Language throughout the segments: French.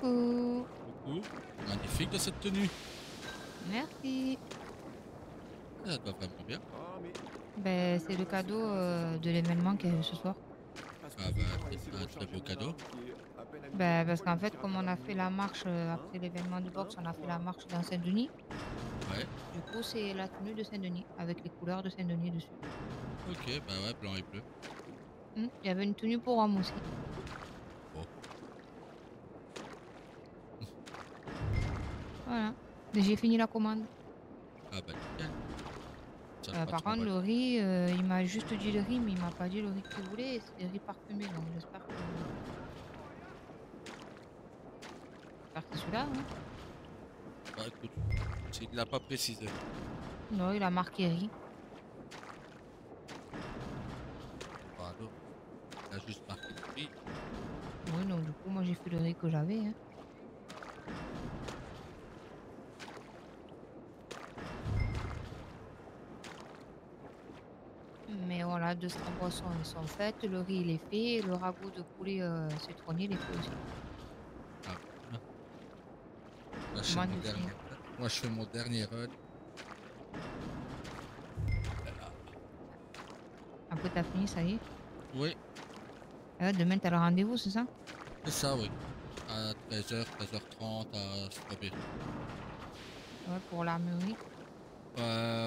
Coucou. Coucou. Magnifique de cette tenue. Merci. Ça te va vraiment bien. Ben, c'est le cadeau de l'événement qu'il y a eu ce soir. Ah bah, c'est un très beau cadeau. Ben, parce qu'en fait, comme on a fait la marche après l'événement de boxe, on a fait la marche dans Saint-Denis. Ouais. Du coup, c'est la tenue de Saint-Denis, avec les couleurs de Saint-Denis dessus. Ok, bah ouais, blanc et bleu. Il y avait une tenue pour homme aussi. Bon. Voilà. Mais j'ai fini la commande. Ah bah nickel. Ça te Par passe mon contre, mal. le riz, il m'a juste dit le riz, mais il m'a pas dit le riz qu'il voulait. Et c'est riz parfumé, donc j'espère que c'est celui-là. Hein. Bah écoute, il l'a pas précisé. Non, il a marqué riz. Bah alors, il a juste marqué le prix. Oui, donc du coup, moi j'ai fait le riz que j'avais. Hein. Mais voilà, 200 boissons elles sont faites, le riz il est fait, le ragoût de poulet citronné il est fait aussi. Ah voilà. Là, je fais Moi, mon je suis... dernier. Moi je fais mon dernier run. Voilà. Après t'as fini, ça y est. Oui, Demain t'as le rendez-vous, c'est ça? c'est ça oui. À 13h, 13h30 à Strawberry. Ouais, pour l'armurerie.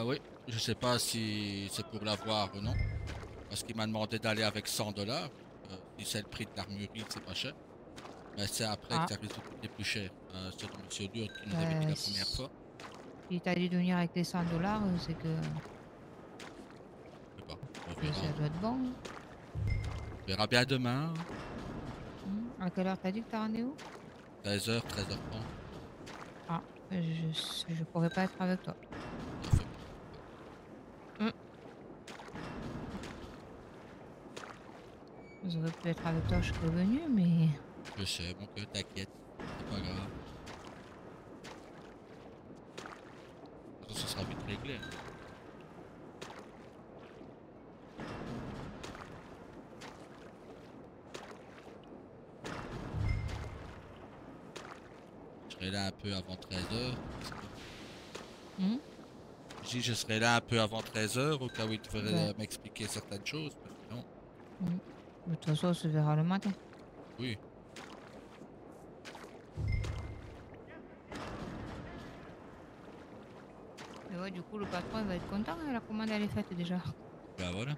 Oui, je sais pas si c'est pour l'avoir ou non. Parce qu'il m'a demandé d'aller avec 100 $. Si c'est le prix de l'armurerie, c'est pas cher. Mais c'est après que Ah, ça risque de coûter plus cher. C'est le monsieur Lourdes qui nous avait dit la première si fois. t'as dit de venir avec les 100 $, c'est que Je sais pas, on verra. ça doit être bon. Hein. On verra bien demain. À quelle heure t'as dit que t'as rendez-vous? 13h, 13h30. Ah, je pourrais pas être avec toi. Parfait. Hum, J'aurais pu être avec toi, je serais venue, mais... Je sais, mon cœur, t'inquiète. C'est pas grave. De toute façon, ce sera vite réglé. Hein. Je serai là un peu avant 13h. Je dis, je serai là un peu avant 13h au cas où il devrait m'expliquer certaines choses. Mais sinon, De toute façon, on se verra le matin. oui. Mais ouais, du coup, le patron il va être content, hein, la commande elle est faite déjà. Bah voilà.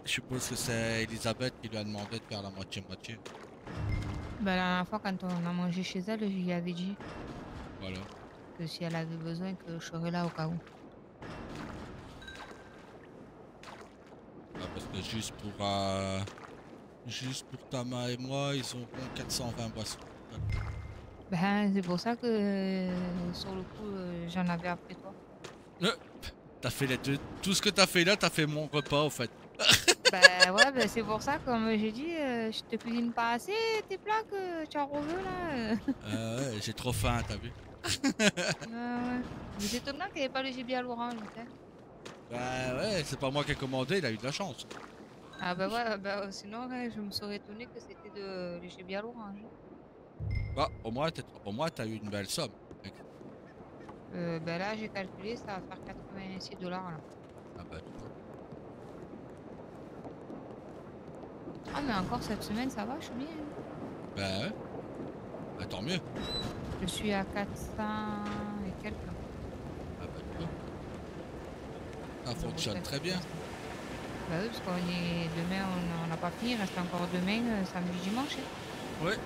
Je suppose que c'est Elisabeth qui lui a demandé de faire la moitié-moitié. Bah, la dernière fois, quand on a mangé chez elle, je lui avais dit Voilà. que si elle avait besoin, que je serais là au cas où. Ah, parce que juste pour Tama et moi, ils auront 420 boissons. Ben, c'est pour ça que sur le coup, j'en avais après toi. T'as fait les deux. Tout ce que t'as fait là, t'as fait mon repas, au fait. Ben ouais, ben, c'est pour ça, comme j'ai dit, je te cuisine pas assez tes plats que tu en veux là. Ouais, j'ai trop faim, t'as vu? Ouais. Mais c'est étonnant qu'il n'y ait pas le gibier à l'orange, hein. Bah ouais, c'est pas moi qui ai commandé, il a eu de la chance. Ah ben ouais, ben, sinon je me serais étonné que c'était le gibier à l'orange. Bah, au moins t'as eu une belle somme. Ben là, j'ai calculé, ça va faire 86 $ là. Ah bah, tu vois. Ah, mais encore cette semaine, ça va, je suis bien. Bah ouais. Bah tant mieux. Je suis à 400 et quelques. Ah bah, tu vois. Ça fonctionne très bien. Bah oui, parce qu'on est demain, on n'a pas fini, il reste encore demain, samedi, dimanche. Hein. Ouais.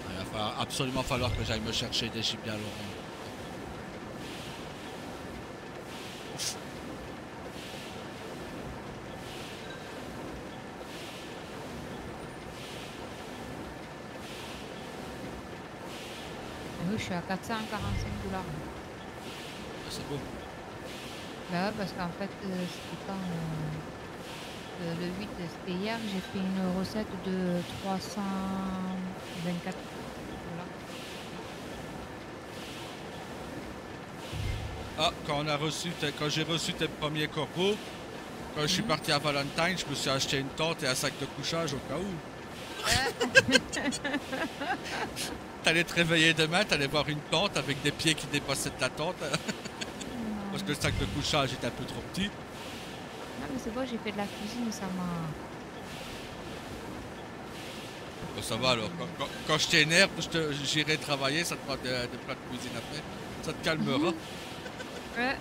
Ah, il va absolument falloir que j'aille me chercher des gibiers à l'orange. Oui, je suis à 445 $. Ah, c'est beau. Bah ouais, parce qu'en fait, c'était quand le 8, c'était hier, j'ai fait une recette de 324 $. Ah, quand j'ai reçu tes premiers corbeaux, Quand je suis Mhm. parti à Valentine, je me suis acheté une tente et un sac de couchage au cas où. T'allais te réveiller demain, t'allais voir une tente avec des pieds qui dépassaient de la tente. Parce que Non, le sac de couchage était un peu trop petit. non, mais c'est bon, j'ai fait de la cuisine, Bon, ça ça va m'a alors. fait Quand je t'énerve, j'irai travailler, ça te fera des plats de cuisine après. Ça te calmera. Ouais.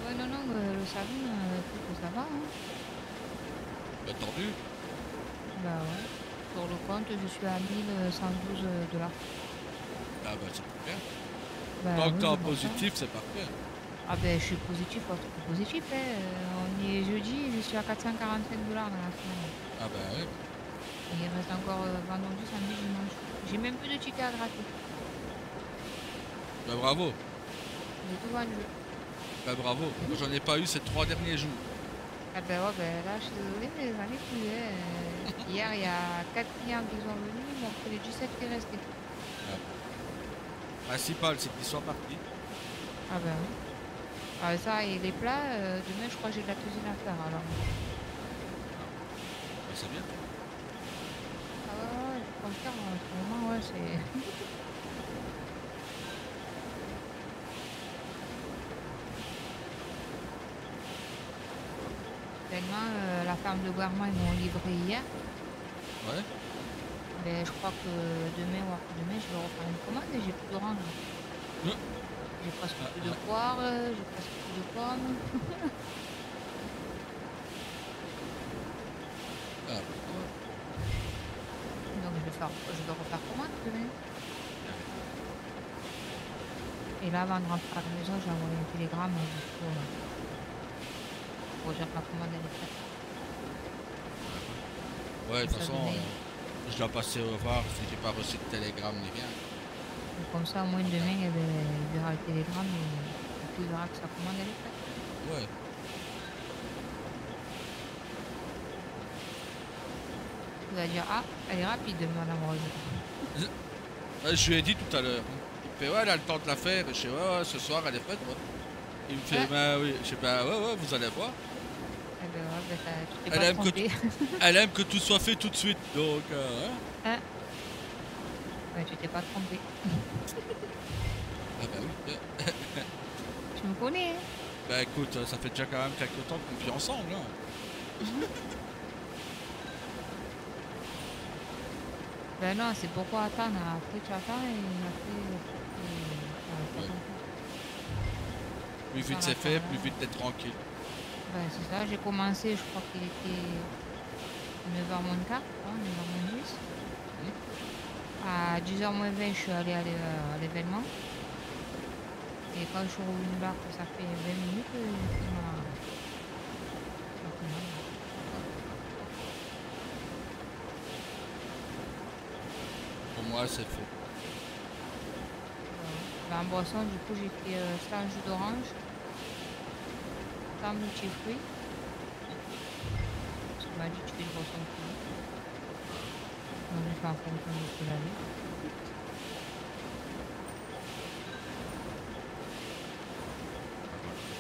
Ouais, non, non, le salon, écoute, ça va, hein. Entendu? Bah ouais. Sur le compte, je suis à 1112 $. Ah bah c'est bien. Bah Tant que oui, t'es c'est en pour ça. positif, c'est parfait. Ah ben, je suis positif, positif, hein. On est jeudi, je suis à 445 $ dans la semaine. Ah bah ouais. Et il reste encore vendredi, samedi, dimanche. J'ai même plus de tickets à gratter. Bah bravo. J'ai tout vendu. Bah bravo. Moi j'en ai pas eu ces 3 derniers jours. Ah ben ouais, ben là, je suis désolée, mais j'en ai plus, hein. Hier, il y a 4 clients qui sont venus, ils m'ont pris les 17 qui restaient. Ah. Principal, c'est qu'ils soient partis. Ah ben oui. Ah, ça, et les plats, demain, je crois que j'ai de la cuisine à faire, alors. Bah, c'est bien. Ah ouais, ouais, ouais, franchement, en ce moment, ouais, c'est... Tellement, la femme de Guarma, ils m'ont livré hier. Ouais. Ben, je crois que demain ou après-demain, je vais refaire une commande et j'ai plus d'orange. Euh, J'ai presque ah, plus de ah, poires, j'ai presque plus de pommes. ah, bah, ouais. Donc je vais refaire commande demain. Et là, avant de rentrer à la maison, j'ai envoyé un télégramme pour dire que la commande elle est prête. Ouais, de Comme toute ça, façon, demain. je dois passer au voir si j'ai pas reçu de télégramme ni rien. Donc comme ça, au moins demain, eh ben, il verra le télégramme et puis il verra que sa commande elle est prête. Ouais. Il va dire, ah, elle est rapide, Madame Rose. Je lui ai dit tout à l'heure. Il me fait ouais, elle a le temps de la faire. Je fais ouais, ouais, ce soir elle est faite. Ouais. Il me fait Hein? bah oui. Je fais bah ouais, ouais, vous allez voir. Eh ben, ouais, ben, tu t'es Elle pas aime trompé. elle aime que tout soit fait tout de suite. Donc, hein. Hein? Ouais, tu t'es pas trompé. Ah bah oui. Tu me connais, hein? Bah écoute, ça fait déjà quand même quelques temps qu'on vit ensemble. Hein. Mhm. Ben non, c'est pourquoi attendre. Après, tu attends et après, ça reste pas Ouais. comme ça. Plus Sans vite la c'est faire fait, là. plus vite t'es tranquille. Ben, c'est ça, j'ai commencé, je crois qu'il était 9h moins le quart, 9h moins 10. Hmm. À 10h moins 20, je suis allée à l'événement. Et quand je suis revenue là, que ça fait 20 minutes, j'ai pris ma commande. Pour moi c'est fait. Ben, en boisson, du coup, j'ai fait sans jus d'orange, sans multifruits. Parce qu'il m'a dit, tu fais une boisson de fruits. Donc, j'ai fait en fonction de ce qu'il avait.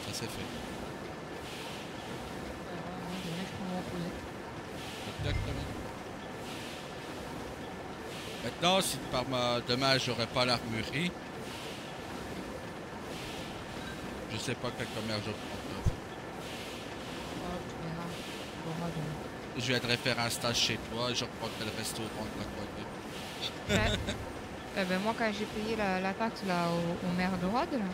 Ça c'est fait. Moi, demain, je peux me reposer. Exactement. Maintenant, si demain j'aurai pas l'armurerie, je sais pas quel commerce je prends. Oh, tu verras. Tu verras demain. Je viendrai faire un stage chez toi et je reprendrai le restaurant de la côté. Ouais. Ben, moi, quand j'ai payé la taxe là, au maire de Rhodes, là,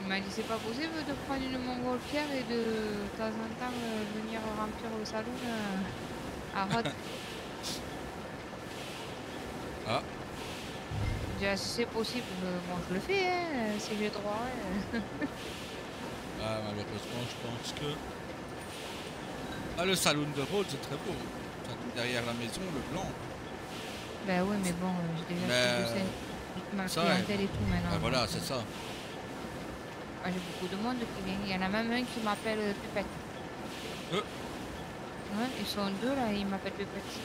il m'a dit c'est pas possible de prendre une montgolfière et de temps en temps venir remplir le salon à Rhodes. Ah, J'ai dit, ah, si c'est possible, bon, je le fais, hein, si j'ai droit. Ouais. ah, malheureusement, je pense que. Ah, le salon de Rhodes, c'est très beau. Enfin, derrière la maison, le blanc. Ben oui, mais bon, j'ai déjà Mais toute ma ça, ouais. clientèle et tout maintenant. Ben voilà, Donc, c'est ça. j'ai beaucoup de monde qui vient. Il y en a même un qui m'appelle Pépette. Euh, Ouais, ils sont deux là, ils m'appellent Pépette.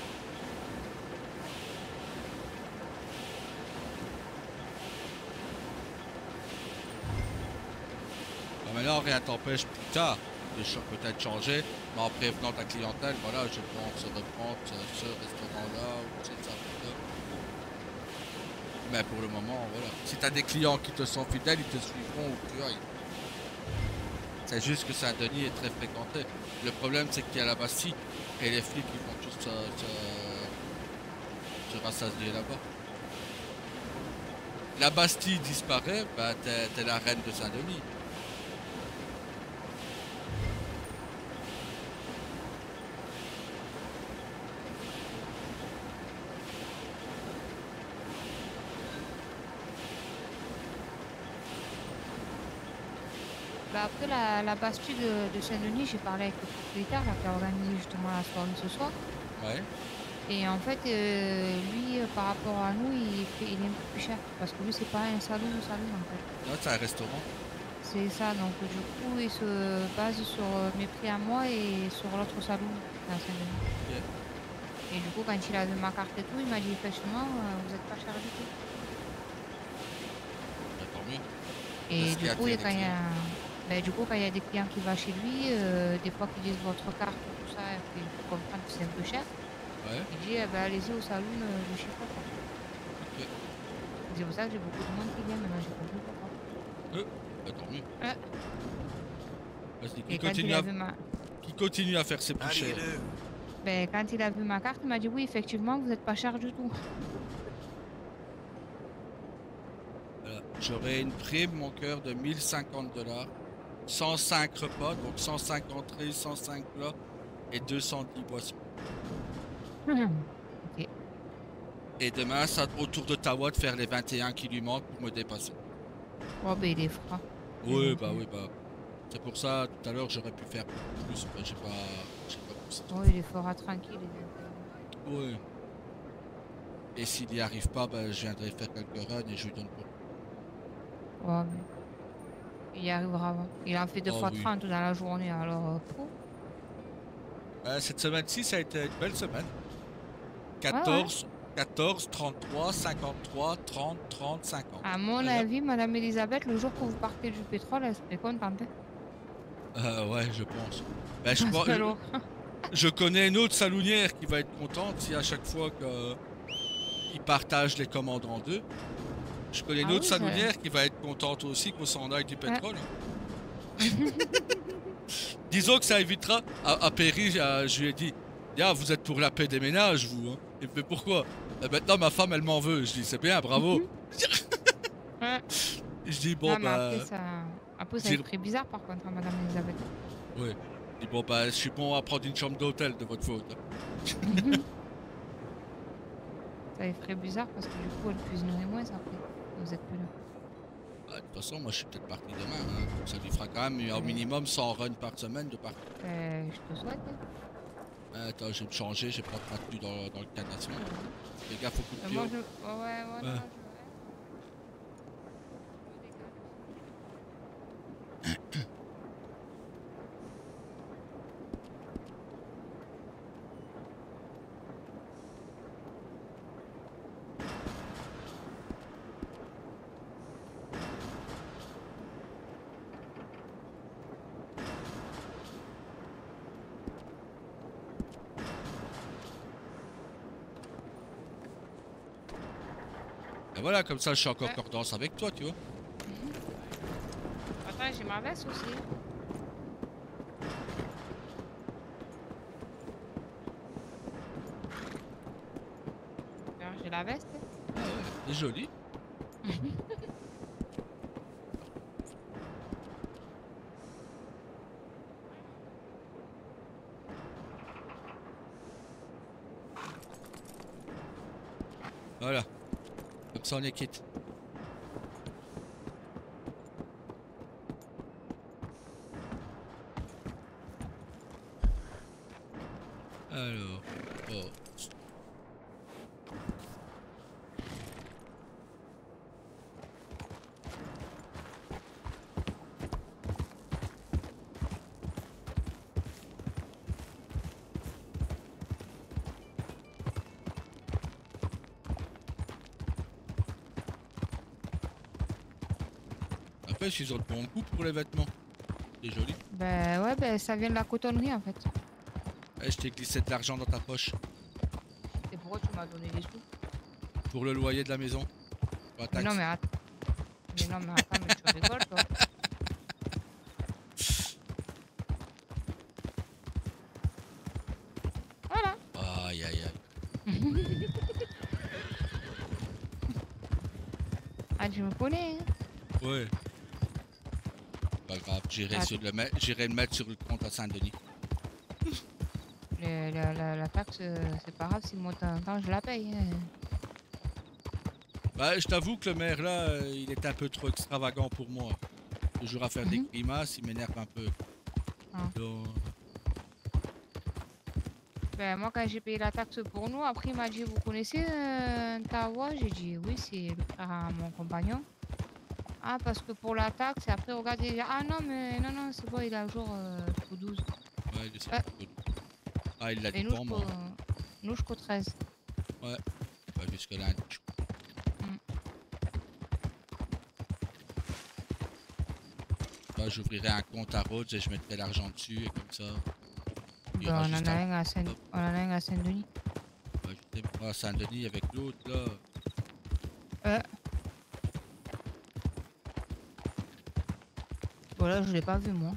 alors rien t'empêche plus tard de peut-être changer, mais en prévenant ta clientèle, voilà, je pense reprendre ce restaurant-là ou cette saveur-là. Mais pour le moment, voilà. Si tu as des clients qui te sont fidèles, ils te suivront où tu ailles. C'est juste que Saint-Denis est très fréquenté. Le problème, c'est qu'il y a la Bastille et les flics ils vont tous se rassasier là-bas. La Bastille disparaît, bah t'es la reine de Saint-Denis. Bah après la Bastille de Saint-Denis, j'ai parlé avec le propriétaire là, qui a organisé justement la soirée ce soir. Ouais. Et en fait, lui, par rapport à nous, il est un peu plus cher. Parce que lui, c'est pas un salon en fait. Là, c'est un restaurant. C'est ça, donc du coup, il se base sur mes prix à moi et sur l'autre salon à Saint-Denis. Yeah. Et du coup, quand il a vu ma carte et tout, il m'a dit, effectivement, vous êtes pas cher du tout. Bah, tant mieux. Et du coup, quand il y a des clients qui vont chez lui, des fois qu'ils disent votre carte, tout ça, et puis il faut comprendre que c'est un peu cher. Ouais. Il dit, allez-y au salon de chez toi. Ok. C'est pour ça que j'ai beaucoup de monde qui vient maintenant, j'ai compris pourquoi. Bah, tant mieux. Vas-y, Et quand qui continue à faire ses plus chers. Ben, quand il a vu ma carte, il m'a dit oui, effectivement, vous n'êtes pas cher du tout. Voilà. J'aurai une prime, mon cœur, de 1050 $, 105 repas, donc 105 entrées, 105 plats et 210 boissons. Ok. Et demain, ça autour de Tawa de faire les 21 qui lui manquent pour me dépasser. Oh, ben il est froid. Oui, bah. C'est pour ça, tout à l'heure, j'aurais pu faire plus, mais j'ai pas poussé. Oh, il est fort tranquille. Oui. Et s'il n'y arrive pas, ben, je viendrai faire quelques runs et je lui donne pour. Oh, mais il y arrivera. Il en fait 2 fois 30 dans la journée, alors. Cette semaine-ci, ça a été une belle semaine. 14, 33, 53, 30, 30, 50. À mon avis, Madame Elisabeth, le jour que vous partez du pétrole, elle serait contente. Ouais, je pense. Ben, je connais une autre salounière qui va être contente si à chaque fois qu'ils partagent les commandes en deux. Je connais une autre salounière qui va être contente aussi qu'on s'en aille du pétrole. Disons que ça évitera. À Perry, je lui ai dit, vous êtes pour la paix des ménages, vous. Hein. Il me fait pourquoi? Maintenant, ma femme, elle m'en veut. Je dis, c'est bien, bravo. Je dis, bon, après, ça serait bizarre, par contre, hein, Madame Elisabeth. Oui. Je dis, bon, je suis bon à prendre une chambre d'hôtel de votre faute. Hein. Ça ferait bizarre parce que du coup, elle cuisinerait moins après. Vous êtes plus là. De toute façon, moi, je suis peut-être parti demain. Hein. Ça lui fera quand même au minimum 100 runs par semaine de partir. Je te souhaite. Attends, je vais me changer, j'ai pas de tenue dans le canasson. Les gars, faut coup de pied. Ouais. Et voilà, comme ça, je suis encore cordance avec toi, tu vois. Attends, j'ai ma veste aussi. Alors, j'ai la veste. Ah ouais, c'est joli. Voilà. Comme ça, on est quitte. Alors, après, ils ont de bons goûts pour les vêtements. C'est joli. Ben ouais, ben ça vient de la cotonnerie en fait. Eh, je t'ai glissé de l'argent dans ta poche. Et pourquoi tu m'as donné des sous? Pour le loyer de la maison. Pour la Mais non, taxe. mais attends. Mais non, mais attends, mais tu rigoles toi. Voilà. Aïe aïe aïe. Ah, tu me connais, hein? Ouais. Pas grave, j'irai Ah, le mettre sur le compte à Saint-Denis. la taxe, c'est pas grave si moi de temps en temps je la paye, hein. Bah, je t'avoue que le maire là, il est un peu trop extravagant pour moi. Toujours à faire des grimaces, il m'énerve un peu. Ah. Donc, Ben, moi, quand j'ai payé la taxe pour nous, après, il m'a dit, vous connaissez Tawa? J'ai dit, oui, c'est le frère à mon compagnon. Ah, parce que pour la taxe, et après, regardez, ah non, mais non, non, c'est bon, il est à jour jusqu'au 12. ouais, il est Ah, il l'a dit Et pour moi. nous, jusqu'au 13. Ouais. Bah, jusque lundi. Bah, j'ouvrirai un compte à Rhodes et je mettrai l'argent dessus et comme ça. Ben, on en a un à Saint-Denis. Bah, je sais pas, à Saint-Denis avec l'autre là. Voilà, je l'ai pas vu, moi.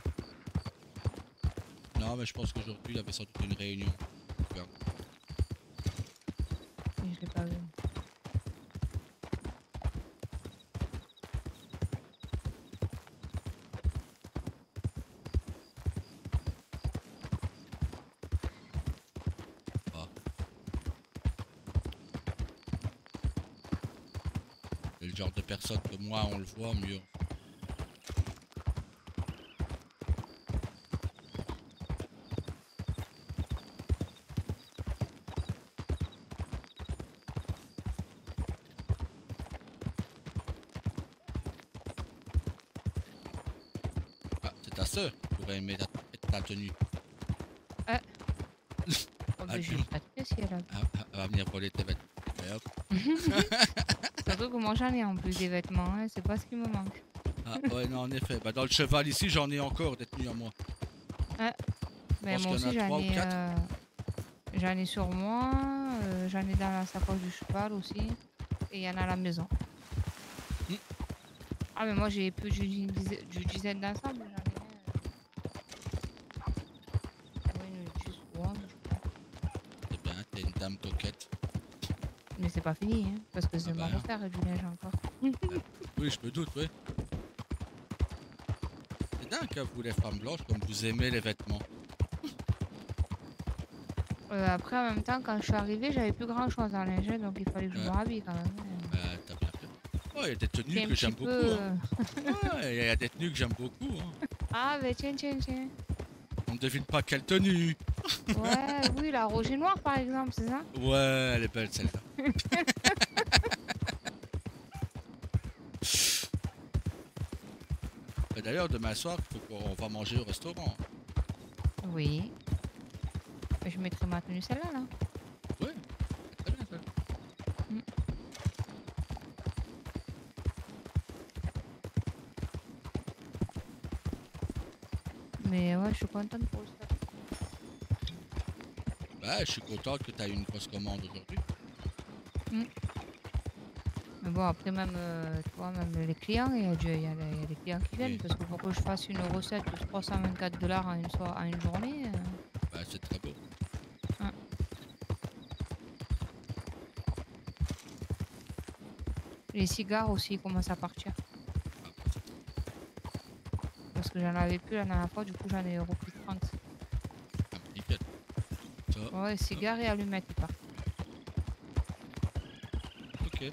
Non, mais je pense qu'aujourd'hui il y avait sans doute une réunion. Regarde. Je l'ai pas vu. Ah. C'est le genre de personne que moi on le voit mieux. Ta soeur pourrait aimer ta tenue. Oh, ben, je vais pas te si elle a... Elle va venir voler tes vêtements. Et hop. Surtout que moi j'en ai en plus des vêtements, hein, c'est pas ce qui me manque. Ah ouais, non, en effet. Bah, dans le cheval ici, j'en ai encore des tenues à moi. Mais moi aussi j'en ai sur moi, j'en ai dans la sacoche du cheval aussi, et il y en a à la maison. Ah mais moi j'ai plus d'une dizaine d'ensemble, j'en ai juste 11, je crois. C'est bien, t'es une dame coquette. Mais c'est pas fini, hein, parce que c'est m'en refaire du neige encore. Oui, je me doute, oui. C'est dingue que vous, les femmes blanches, comme vous aimez les vêtements. Après, en même temps, quand je suis arrivée, j'avais plus grand chose dans linge, donc il fallait que je me rhabille quand même. T'as bien fait. Oh, il y a des tenues que j'aime beaucoup. Hein. Ouais, il y a des tenues que j'aime beaucoup. Hein. Ah, bah tiens. On ne devine pas quelle tenue. Ouais, oui, la rouge et noire par exemple, c'est ça? Ouais, elle est belle celle-là. D'ailleurs, demain soir, on va manger au restaurant. Oui. Je mettrai ma tenue celle-là, là. Ouais, très bien ça. Mais ouais, je suis contente pour ça. Bah, je suis contente que tu as eu une grosse commande aujourd'hui. Mais bon, après, même, tu vois, même les clients, il y a des clients qui viennent. Parce que pour que je fasse une recette de 324 $ en une journée. Bah, c'est très beau. Les cigares aussi commencent à partir. Parce que j'en avais plus la dernière fois, du coup j'en ai repris 30. Nickel. Ça. Ouais, cigares et allumettes, ils partent. Ok.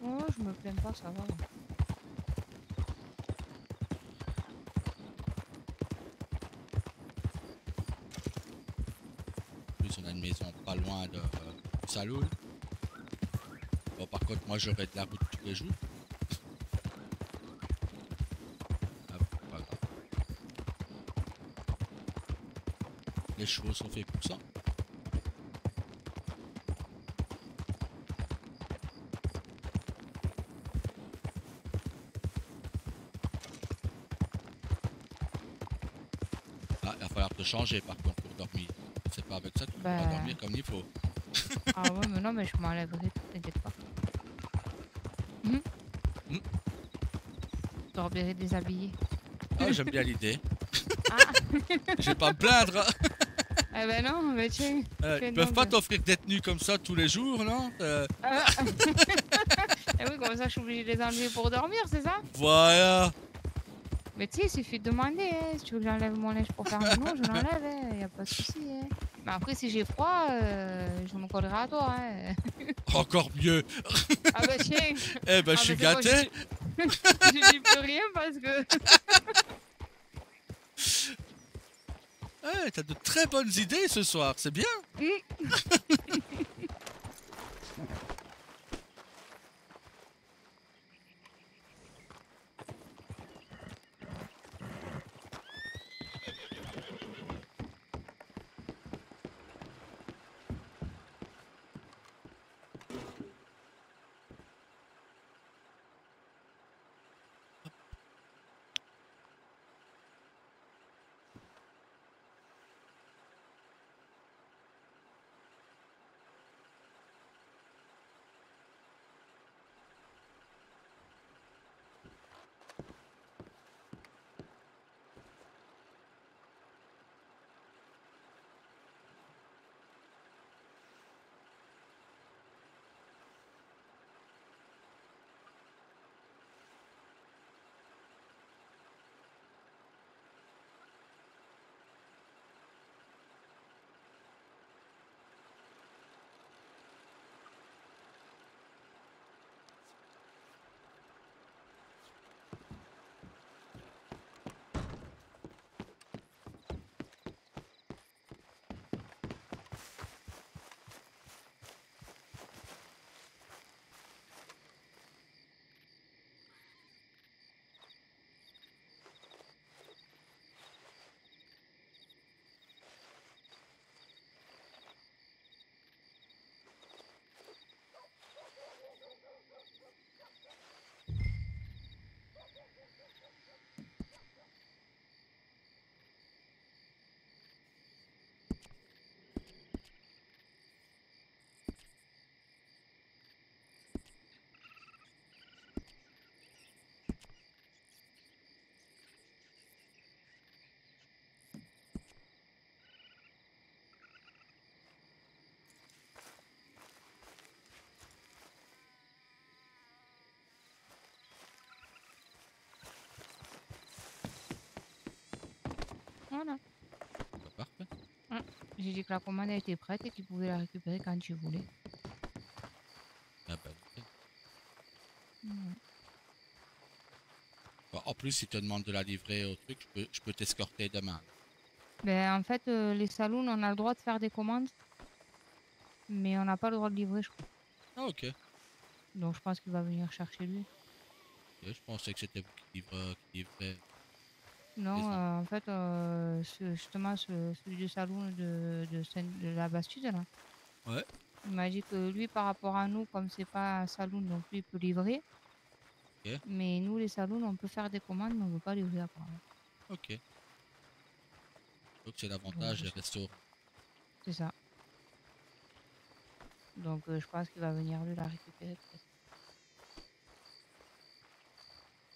Oh, je me plains pas, ça va. En plus, on a une maison pas loin de Saloul. Bon, par contre, moi, j'aurai de la route tous les jours. Ah, pas grave. Les chevaux sont faits pour ça. Ah, il va falloir te changer par contre pour dormir. C'est pas avec ça que tu pourras Bah... dormir comme il faut. Ah ouais, mais non, mais je m'enlèverai tout, t'inquiète pas. Mhm. Mm. Je dormirai déshabillé. Ah, j'aime bien l'idée. Ah, Je vais pas me plaindre. eh ben non, mais tiens, Ils tiens peuvent donc. pas t'offrir des tenues comme ça tous les jours, non Ah. Eh oui, comme ça, je suis obligée de les enlever pour dormir, c'est ça? Voilà. Mais tu sais, il suffit de demander, hein. Si tu veux que j'enlève mon linge pour faire dodo, je l'enlève, hein. Y a pas de souci, hein. Mais après, si j'ai froid, je me collerai à toi, hein. Encore mieux. Ah bah tiens. Eh ben, je Ah suis bah c'est bon, gâté. je dis plus rien parce que... Ouais, t'as de très bonnes idées ce soir, c'est bien. Voilà. Bah, parfait. Ah, j'ai dit que la commande était prête et qu'ils pouvaient la récupérer quand tu voulais. Ah bah, nickel. Ouais. Bon, en plus, si tu te demandes de la livrer au truc, je peux t'escorter demain. Ben, en fait, les saloons, on a le droit de faire des commandes, mais on n'a pas le droit de livrer, je crois. Ah, ok. Donc je pense qu'il va venir chercher lui. Ok, je pensais que c'était vous qui livrez les Non, gens. en fait, justement, celui du salon de la Bastide, là, Ouais. il m'a dit que lui, par rapport à nous, comme c'est pas un salon, donc lui, il peut livrer. Ok. Mais nous, les salons, on peut faire des commandes, mais on ne peut pas livrer apparemment. Ok. Donc c'est Donc, l'avantage des restaurants. c'est ça. Donc je pense qu'il va venir lui la récupérer peut-être.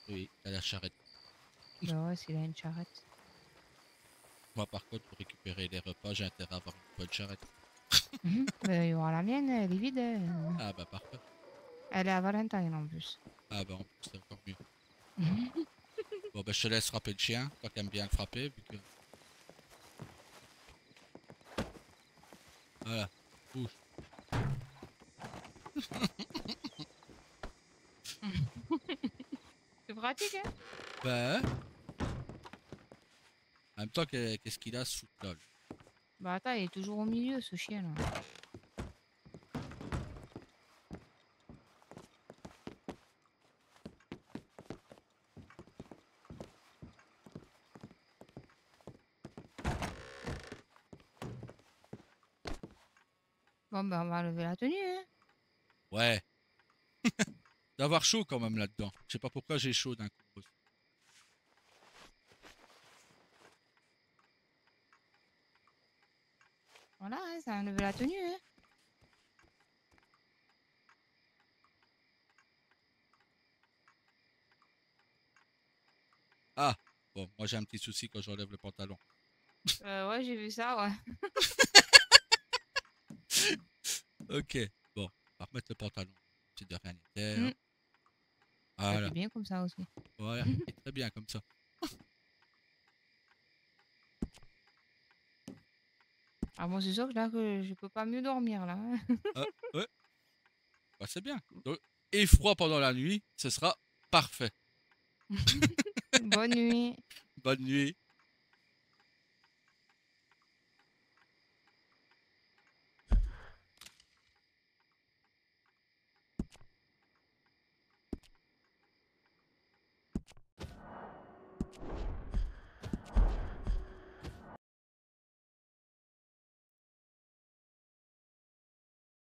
Oui, à la charrette. Ben ouais, s'il a une charrette. Moi, par contre, pour récupérer les repas, j'ai intérêt à avoir une bonne charrette. Ben, il y aura la mienne, elle est vide, hein. Ah bah, parfait. Elle est à Valentine en plus. Ah bah, en plus, c'est encore mieux. Bon, bah, je te laisse frapper le chien, toi qui aimes bien le frapper, vu que... Voilà, bouge. C'est pratique, hein? Bah, en même temps, qu'est-ce qu'il a, ce foutre-là, lui? Bah attends, il est toujours au milieu, ce chien là. Bon, ben on va lever la tenue, hein. Ouais, d'avoir chaud quand même là-dedans. Je sais pas pourquoi j'ai chaud d'un coup. Voilà, hein, ça enlève la tenue. Hein. Ah, bon, moi j'ai un petit souci quand j'enlève le pantalon. Ouais, j'ai vu ça, ouais. Ok, bon, on va remettre le pantalon. C'est de rien n'était. Mm. Bah, Voilà, t'es bien comme ça aussi. voilà, c'est très bien comme ça. Ah bon, c'est sûr que là, que je peux pas mieux dormir, là. Hein. Ah, ouais, bah, c'est bien. Donc, et froid pendant la nuit, ce sera parfait. Bonne nuit. Bonne nuit.